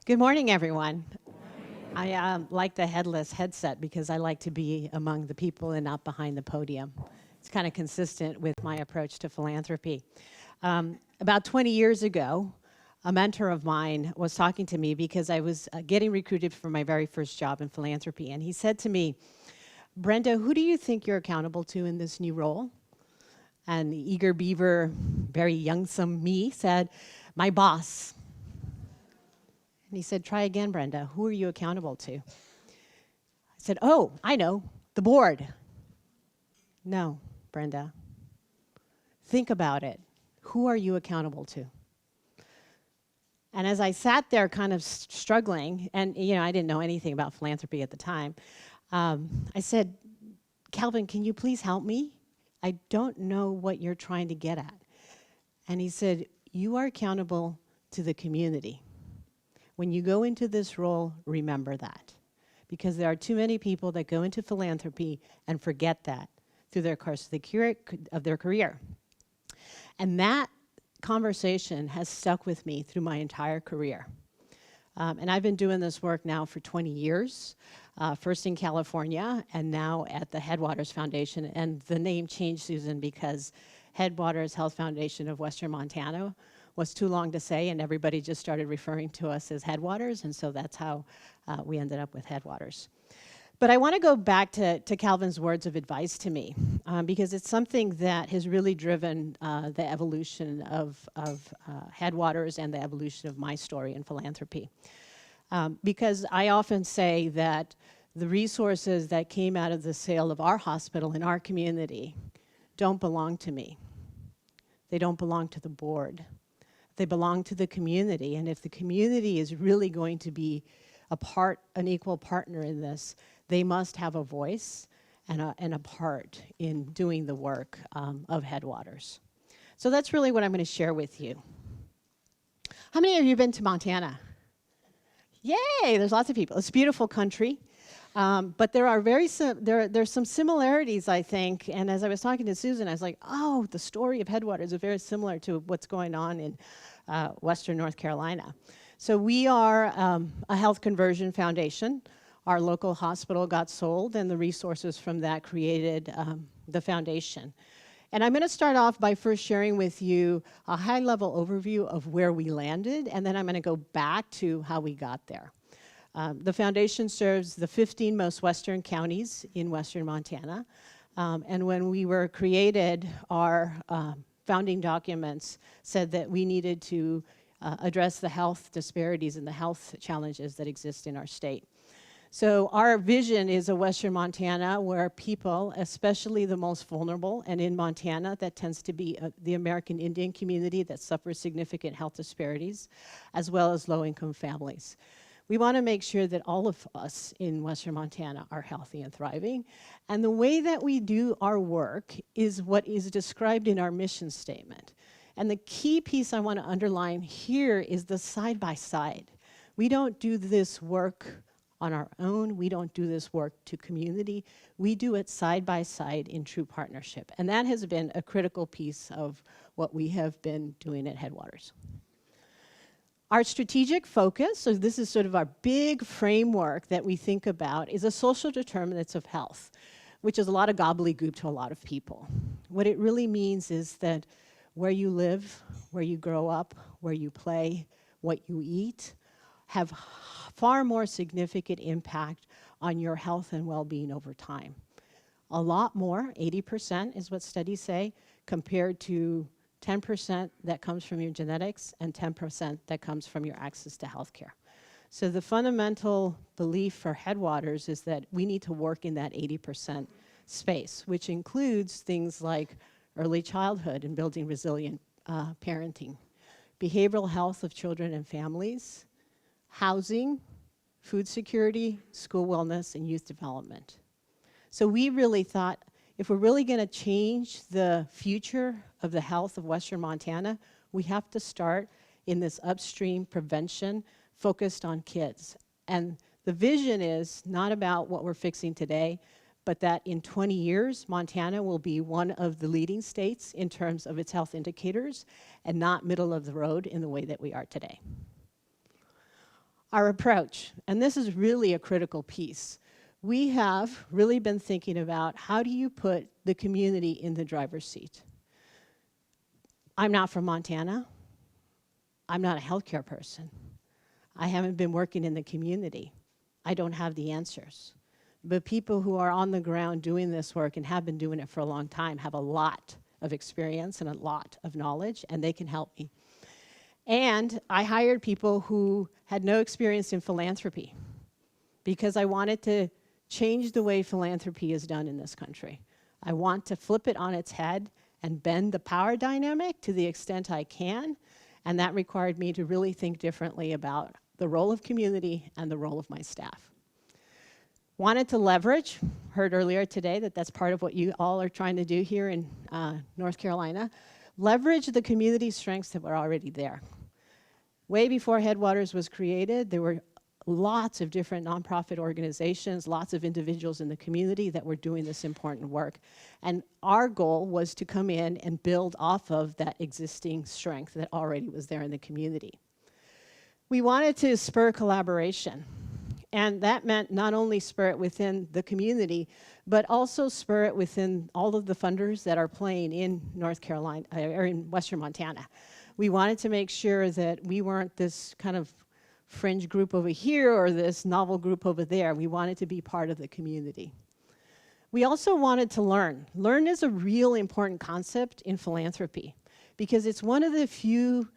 Good morning, everyone. I like the headless headset because I like to be among the people and not behind the podium. It's kind of consistent with my approach to philanthropy. About 20 years ago, a mentor of mine was talking to me because I was getting recruited for my very first job in philanthropy. And he said to me, Brenda, who do you think you're accountable to in this new role? And the eager beaver, very youngsome me said, my boss. And he said, try again, Brenda. Who are you accountable to? I said, oh, I know, the board. No, Brenda. Think about it. Who are you accountable to? And as I sat there kind of struggling, and I didn't know anything about philanthropy at the time, I said, Calvin, can you please help me? I don't know what you're trying to get at. And he said, you are accountable to the community. When you go into this role, remember that. Because there are too many people that go into philanthropy and forget that through their course of their career. And that conversation has stuck with me through my entire career. And I've been doing this work now for 20 years, first in California and now at the Headwaters Foundation. And the name changed, Susan, because Headwaters Health Foundation of Western Montana was too long to say, and everybody just started referring to us as Headwaters, and so that's how we ended up with Headwaters. But I want to go back to Calvin's words of advice to me, because it's something that has really driven the evolution of Headwaters and the evolution of my story in philanthropy. Because I often say that the resources that came out of the sale of our hospital in our community don't belong to me. They don't belong to the board. They belong to the community, and if the community is really going to be an equal partner in this, they must have a voice and a part in doing the work of Headwaters. So that's really what I'm going to share with you. How many of you have been to Montana? Yay, there's lots of people. It's a beautiful country. But there are there's some similarities, I think, and as I was talking to Susan, I was like, oh, the story of Headwaters is very similar to what's going on in Western North Carolina. So we are a health conversion foundation. Our local hospital got sold, and the resources from that created the foundation. And I'm going to start off by first sharing with you a high-level overview of where we landed, and then I'm going to go back to how we got there. The foundation serves the 15 most western counties in western Montana. And when we were created, our founding documents said that we needed to address the health disparities and the health challenges that exist in our state. So our vision is a western Montana where people, especially the most vulnerable, and in Montana, that tends to be the American Indian community that suffers significant health disparities, as well as low-income families. We want to make sure that all of us in Western Montana are healthy and thriving. And the way that we do our work is what is described in our mission statement. And the key piece I want to underline here is the side-by-side. We don't do this work on our own. We don't do this work to community. We do it side-by-side in true partnership. And that has been a critical piece of what we have been doing at Headwaters. Our strategic focus, so this is sort of our big framework that we think about, is a social determinants of health, which is a lot of gobbledygook to a lot of people. What it really means is that where you live, where you grow up, where you play, what you eat, have far more significant impact on your health and well-being over time. A lot more, 80% is what studies say, compared to 10% that comes from your genetics and 10% that comes from your access to healthcare. So the fundamental belief for Headwaters is that we need to work in that 80% space, which includes things like early childhood and building resilient parenting, behavioral health of children and families, housing, food security, school wellness, and youth development. So we really thought, if we're really going to change the future of the health of Western Montana, we have to start in this upstream prevention focused on kids. And the vision is not about what we're fixing today, but that in 20 years, Montana will be one of the leading states in terms of its health indicators and not middle of the road in the way that we are today. Our approach, and this is really a critical piece. We have really been thinking about how do you put the community in the driver's seat. I'm not from Montana. I'm not a healthcare person. I haven't been working in the community. I don't have the answers. But people who are on the ground doing this work and have been doing it for a long time have a lot of experience and a lot of knowledge, and they can help me. And I hired people who had no experience in philanthropy because I wanted to change the way philanthropy is done in this country. I want to flip it on its head and bend the power dynamic to the extent I can, and that required me to really think differently about the role of community and the role of my staff. Wanted to leverage, heard earlier today that that's part of what you all are trying to do here in North Carolina, leverage the community strengths that were already there. Way before Headwaters was created, there were lots of different nonprofit organizations, lots of individuals in the community that were doing this important work. And our goal was to come in and build off of that existing strength that already was there in the community. We wanted to spur collaboration. And that meant not only spur it within the community, but also spur it within all of the funders that are playing in North Carolina, or in Western Montana. We wanted to make sure that we weren't this kind of fringe group over here or this novel group over there. We wanted to be part of the community. We also wanted to learn. Learn is a real important concept in philanthropy because it's one of the few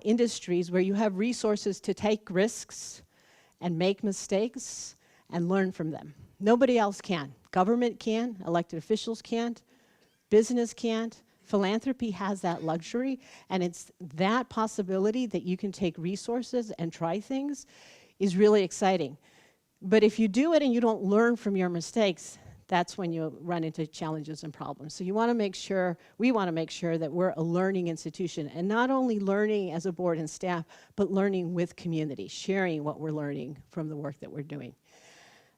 industries where you have resources to take risks and make mistakes and learn from them. Nobody else can. Government can, elected officials can't, business can't. Philanthropy has that luxury, and it's that possibility that you can take resources and try things is really exciting. But if you do it and you don't learn from your mistakes, that's when you run into challenges and problems. So you want to make sure, we want to make sure that we're a learning institution, and not only learning as a board and staff, but learning with community, sharing what we're learning from the work that we're doing.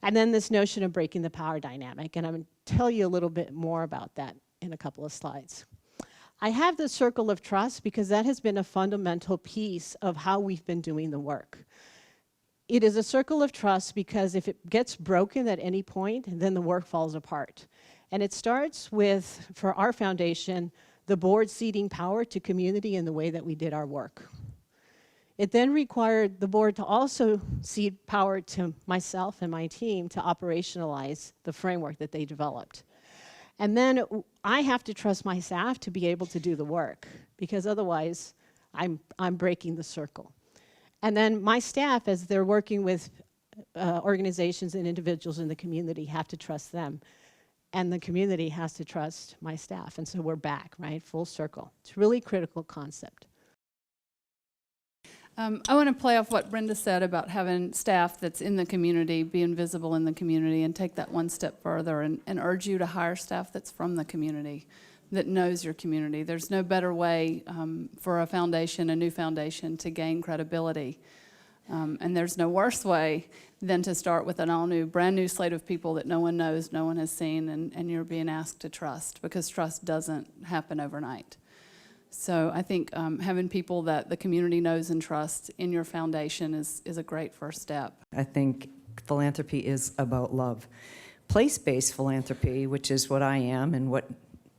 And then this notion of breaking the power dynamic, and I'm going to tell you a little bit more about that in a couple of slides. I have the circle of trust because that has been a fundamental piece of how we've been doing the work. It is a circle of trust because if it gets broken at any point, then the work falls apart. And it starts with, for our foundation, the board ceding power to community in the way that we did our work. It then required the board to also cede power to myself and my team to operationalize the framework that they developed. And then I have to trust my staff to be able to do the work because otherwise I'm breaking the circle. And then my staff, as they're working with organizations and individuals in the community, have to trust them. And the community has to trust my staff. And so we're back, right? Full circle. It's a really critical concept. I want to play off what Brenda said about having staff that's in the community, being visible in the community, and take that one step further and urge you to hire staff that's from the community, that knows your community. There's no better way for a foundation, a new foundation, to gain credibility. And there's no worse way than to start with an all-new, brand-new slate of people that no one knows, no one has seen, and you're being asked to trust, because trust doesn't happen overnight. So I think having people that the community knows and trusts in your foundation is a great first step. I think philanthropy is about love. Place-based philanthropy, which is what I am and what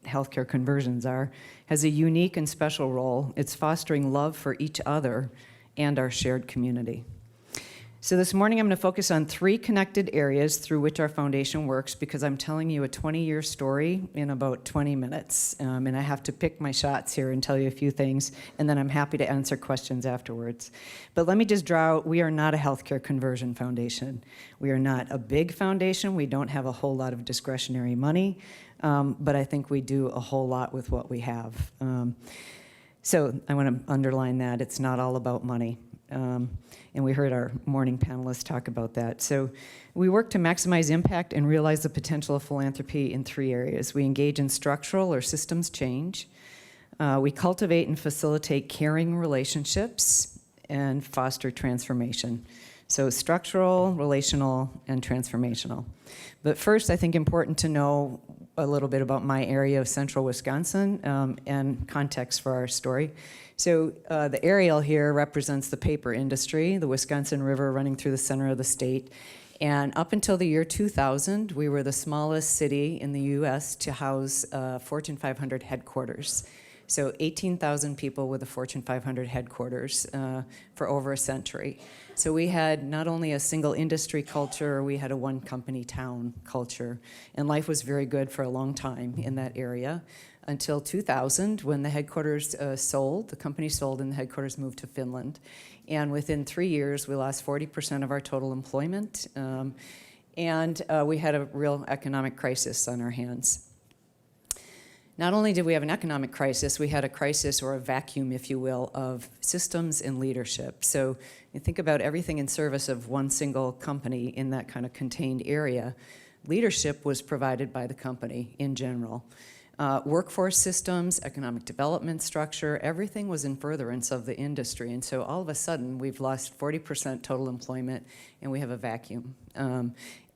healthcare conversions are, has a unique and special role. It's fostering love for each other and our shared community. So this morning I'm going to focus on 3 connected areas through which our foundation works, because I'm telling you a 20-year story in about 20 minutes. And I have to pick my shots here and tell you a few things, and then I'm happy to answer questions afterwards. But let me just draw out, we are not a healthcare conversion foundation. We are not a big foundation. We don't have a whole lot of discretionary money, but I think we do a whole lot with what we have. So I want to underline that. It's not all about money. And we heard our morning panelists talk about that. So we work to maximize impact and realize the potential of philanthropy in 3 areas. We engage in structural or systems change. We cultivate and facilitate caring relationships and foster transformation. So structural, relational, and transformational. But first, I think important to know a little bit about my area of central Wisconsin and context for our story. So the aerial here represents the paper industry, the Wisconsin River running through the center of the state. And up until the year 2000, we were the smallest city in the U.S. to house Fortune 500 headquarters. So 18,000 people with a Fortune 500 headquarters for over a century. So we had not only a single industry culture, we had a one company town culture. And life was very good for a long time in that area until 2000 when the headquarters sold, the company sold and the headquarters moved to Finland. And within 3 years, we lost 40% of our total employment. And we had a real economic crisis on our hands. Not only did we have an economic crisis, we had a crisis or a vacuum, if you will, of systems and leadership. So you think about everything in service of one single company in that kind of contained area. Leadership was provided by the company in general. Workforce systems, economic development structure, everything was in furtherance of the industry. And so all of a sudden, we've lost 40% total employment, and we have a vacuum.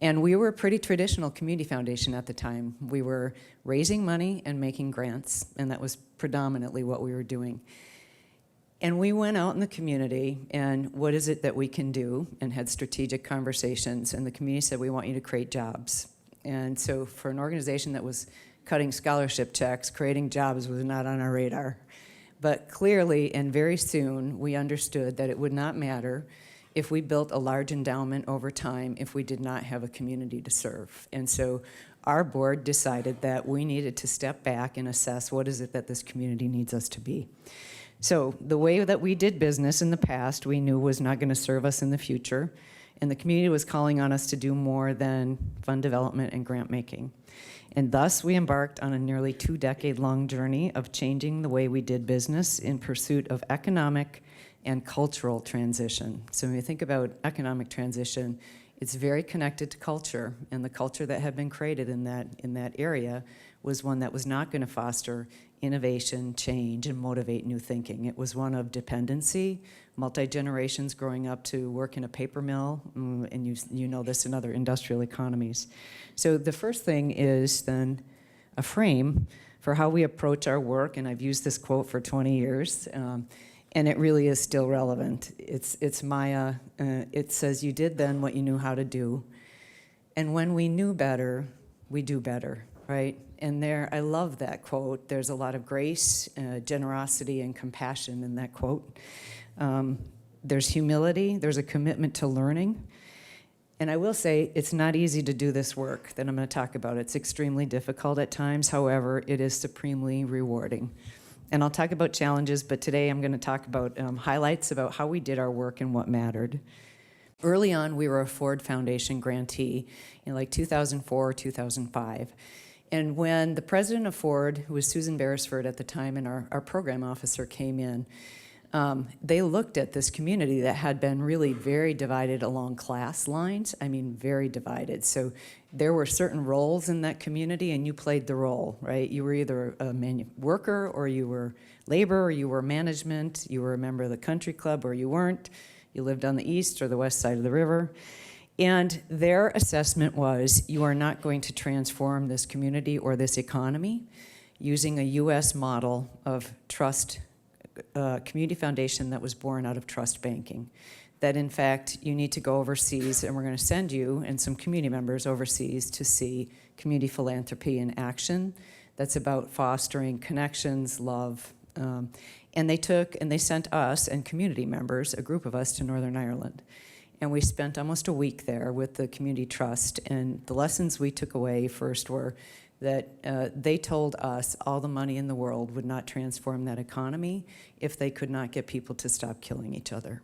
And we were a pretty traditional community foundation at the time. We were raising money and making grants, and that was predominantly what we were doing. And we went out in the community, and what is it that we can do, and had strategic conversations, and the community said, we want you to create jobs. And so for an organization that was cutting scholarship checks, creating jobs was not on our radar. But clearly, and very soon, we understood that it would not matter if we built a large endowment over time if we did not have a community to serve. And so our board decided that we needed to step back and assess what is it that this community needs us to be. So the way that we did business in the past, we knew was not going to serve us in the future, and the community was calling on us to do more than fund development and grant making. And thus, we embarked on a nearly 2-decade-long journey of changing the way we did business in pursuit of economic and cultural transition. So when you think about economic transition, it's very connected to culture, and the culture that had been created in that area was one that was not going to foster innovation, change, and motivate new thinking. It was one of dependency, multi-generations growing up to work in a paper mill, and you know this in other industrial economies. So the first thing is then a frame for how we approach our work, and I've used this quote for 20 years, and it really is still relevant. It's Maya. It says, you did then what you knew how to do, and when we knew better, we do better, right? And there, I love that quote. There's a lot of grace, generosity, and compassion in that quote. There's humility, there's a commitment to learning. And I will say, it's not easy to do this work that I'm going to talk about. It's extremely difficult at times. However, it is supremely rewarding. And I'll talk about challenges, but today I'm going to talk about highlights about how we did our work and what mattered. Early on, we were a Ford Foundation grantee in like 2004, 2005. And when the president of Ford, who was Susan Beresford at the time, and our program officer came in, they looked at this community that had been really very divided along class lines. I mean, very divided. So there were certain roles in that community, and you played the role, right? You were either a worker, or you were labor, or you were management, you were a member of the country club, or you weren't. You lived on the east or the west side of the river. And their assessment was, you are not going to transform this community or this economy using a U.S. model of trust, community foundation that was born out of trust banking. That in fact, you need to go overseas, and we're going to send you and some community members overseas to see community philanthropy in action. That's about fostering connections, love. And they sent us and community members, a group of us, to Northern Ireland. And we spent almost a week there with the community trust. And the lessons we took away first were that they told us all the money in the world would not transform that economy if they could not get people to stop killing each other.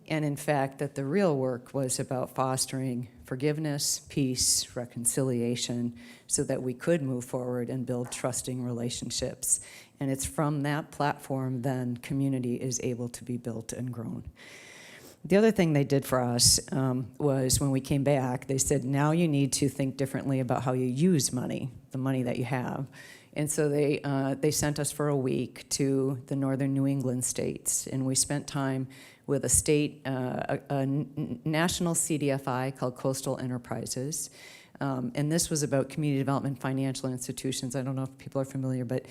And in fact, that the real work was about fostering forgiveness, peace, reconciliation, so that we could move forward and build trusting relationships. And it's from that platform then community is able to be built and grown. The other thing they did for us was when we came back, they said, now you need to think differently about how you use money, the money that you have, And so they sent us for a week to the northern New England states, and we spent time with a state, national CDFI called Coastal Enterprises. And this was about community development financial institutions. I don't know if people are familiar, but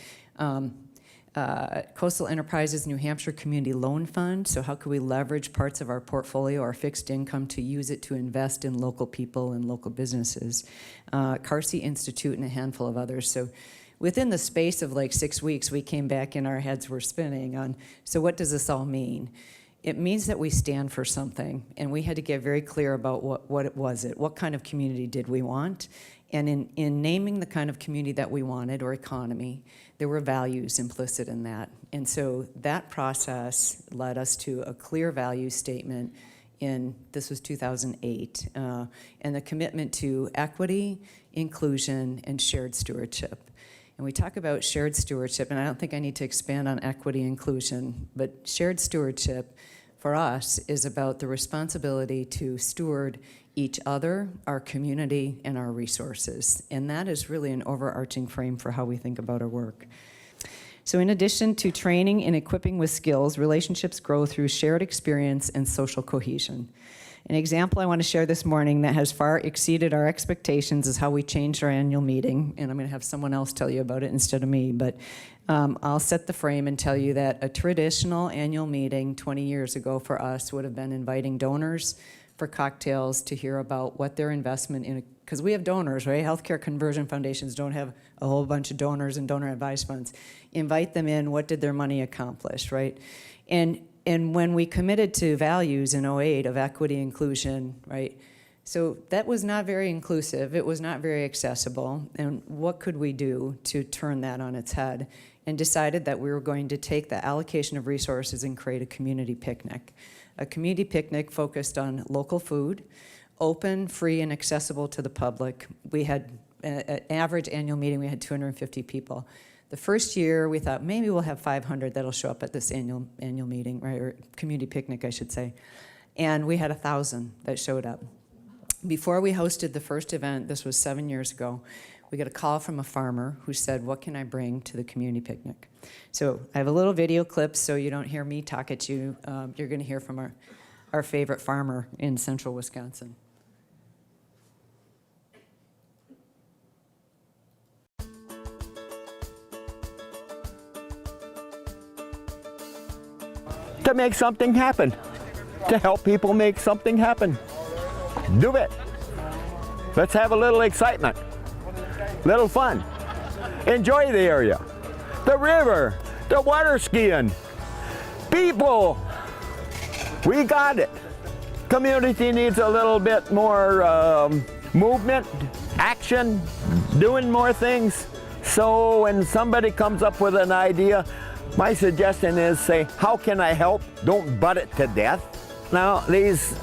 Coastal Enterprises New Hampshire Community Loan Fund. So how could we leverage parts of our portfolio, our fixed income, to use it to invest in local people and local businesses? Carsey Institute and a handful of others. So within the space of like 6 weeks, we came back and our heads were spinning on, so what does this all mean? It means that we stand for something, and we had to get very clear about what it was. What kind of community did we want? And in naming the kind of community that we wanted, or economy, there were values implicit in that. And so that process led us to a clear value statement this was 2008, and the commitment to equity, inclusion, and shared stewardship. And we talk about shared stewardship, and I don't think I need to expand on equity inclusion, but shared stewardship for us is about the responsibility to steward each other, our community, and our resources. And that is really an overarching frame for how we think about our work. So in addition to training and equipping with skills, relationships grow through shared experience and social cohesion. An example I want to share this morning that has far exceeded our expectations is how we changed our annual meeting, and I'm going to have someone else tell you about it instead of me, but I'll set the frame and tell you that a traditional annual meeting 20 years ago for us would have been inviting donors for cocktails to hear about what their investment in, because we have donors, right? Healthcare conversion foundations don't have a whole bunch of donors and donor advised funds. Invite them in, what did their money accomplish, right? And when we committed to values in '08 of equity, inclusion, right? So that was not very inclusive. It was not very accessible. And what could we do to turn that on its head? And decided that we were going to take the allocation of resources and create a community picnic. A community picnic focused on local food, open, free, and accessible to the public. We had an average annual meeting, we had 250 people. The first year, we thought maybe we'll have 500 that'll show up at this annual meeting, right, or community picnic, I should say. And we had 1,000 that showed up. Before we hosted the first event, this was 7 years ago, we got a call from a farmer who said, what can I bring to the community picnic? So I have a little video clip so you don't hear me talk at you. You're going to hear from our favorite farmer in central Wisconsin. To make something happen, to help people make something happen. Do it. Let's have a little excitement, little fun. Enjoy the area, the river, the water skiing. People, we got it. Community needs a little bit more movement, action, doing more things. So when somebody comes up with an idea, my suggestion is say, how can I help? Don't butt it to death. Now, these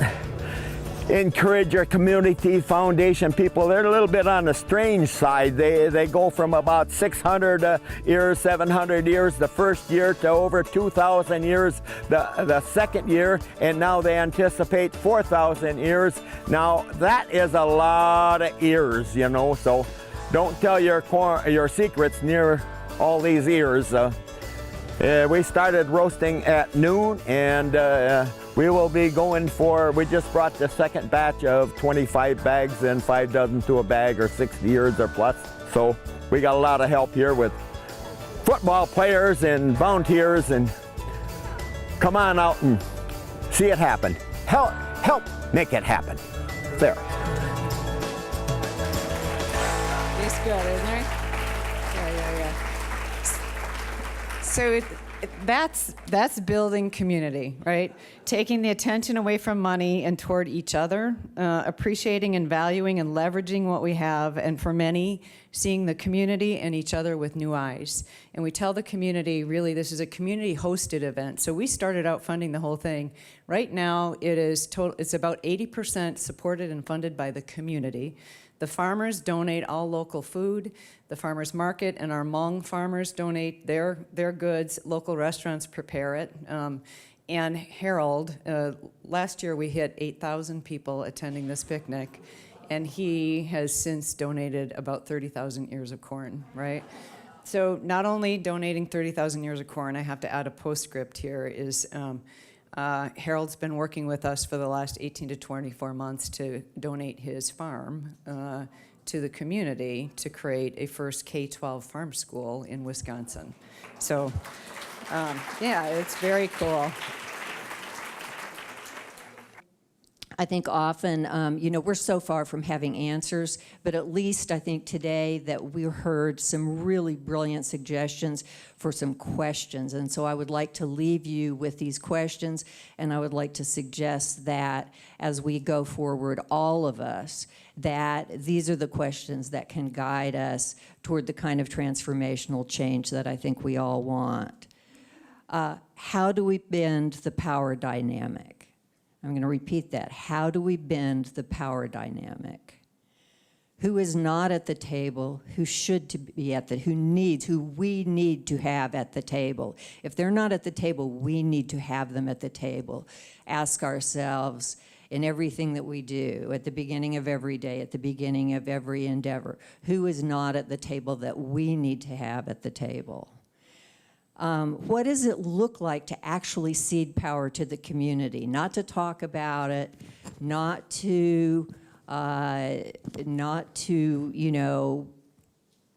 encourage your community foundation people, they're a little bit on the strange side. They go from about 600 years, 700 years the first year to over 2,000 years the second year, and now they anticipate 4,000 years. Now, that is a lot of ears, you know, so don't tell your secrets near all these ears. We started roasting at noon, and we will be going for, we just brought the second batch of 25 bags and 5 dozen to a bag, or 60 years or plus. So we got a lot of help here with football players and volunteers, and come on out and see it happen. Help make it happen. There. It's good, isn't it? Yeah. So that's building community, right? Taking the attention away from money and toward each other, appreciating and valuing and leveraging what we have, and for many, seeing the community and each other with new eyes. And we tell the community, really, this is a community-hosted event. So we started out funding the whole thing. Right now, it's about 80% supported and funded by the community. The farmers donate all local food. The farmers market and our Hmong farmers donate their goods. Local restaurants prepare it. And Harold, last year we hit 8,000 people attending this picnic, and he has since donated about 30,000 ears of corn, right? So not only donating 30,000 ears of corn, I have to add a postscript here, is Harold's been working with us for the last 18 to 24 months to donate his farm to the community to create a first K-12 farm school in Wisconsin. So yeah, it's very cool. I think often, we're so far from having answers, but at least I think today that we heard some really brilliant suggestions for some questions. And so I would like to leave you with these questions, and I would like to suggest that as we go forward, all of us, that these are the questions that can guide us toward the kind of transformational change that I think we all want. How do we bend the power dynamic? I'm going to repeat that. How do we bend the power dynamic? Who is not at the table, who should be at who we need to have at the table? If they're not at the table, we need to have them at the table. Ask ourselves in everything that we do, at the beginning of every day, at the beginning of every endeavor, who is not at the table that we need to have at the table? What does it look like to actually cede power to the community? Not to talk about it, not to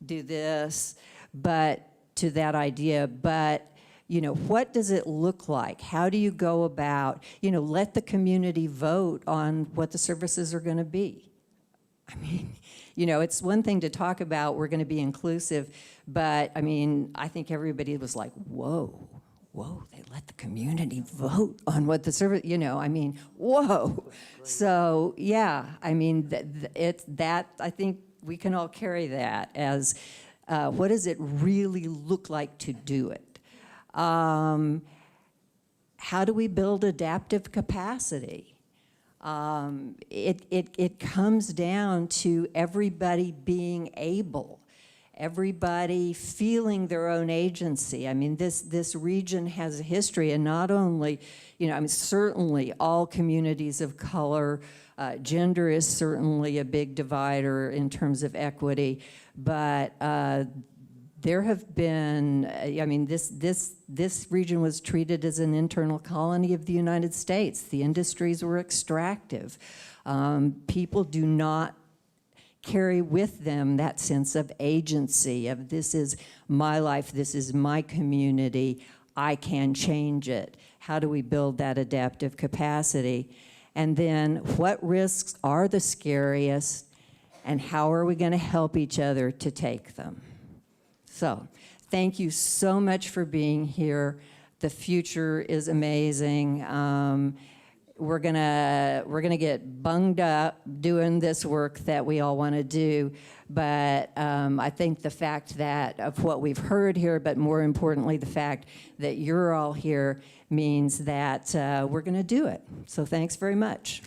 do this, but to that idea. But what does it look like? How do you go about? Let the community vote on what the services are going to be. I mean, it's one thing to talk about we're going to be inclusive, but I mean, I think everybody was like, whoa, they let the community vote on what the service, whoa. So yeah, I mean, I think we can all carry that as what does it really look like to do it? How do we build adaptive capacity? It comes down to everybody being able, everybody feeling their own agency. I mean, this region has a history, and not only, certainly all communities of color, gender is certainly a big divider in terms of equity, but there have been, this region was treated as an internal colony of the United States. The industries were extractive. People do not carry with them that sense of agency, of this is my life, this is my community, I can change it. How do we build that adaptive capacity? And then what risks are the scariest, and how are we going to help each other to take them? So, thank you so much for being here. The future is amazing. We're gonna get bunged up doing this work that we all want to do, but I think the fact that of what we've heard here, but more importantly, the fact that you're all here means that we're going to do it. So, thanks very much.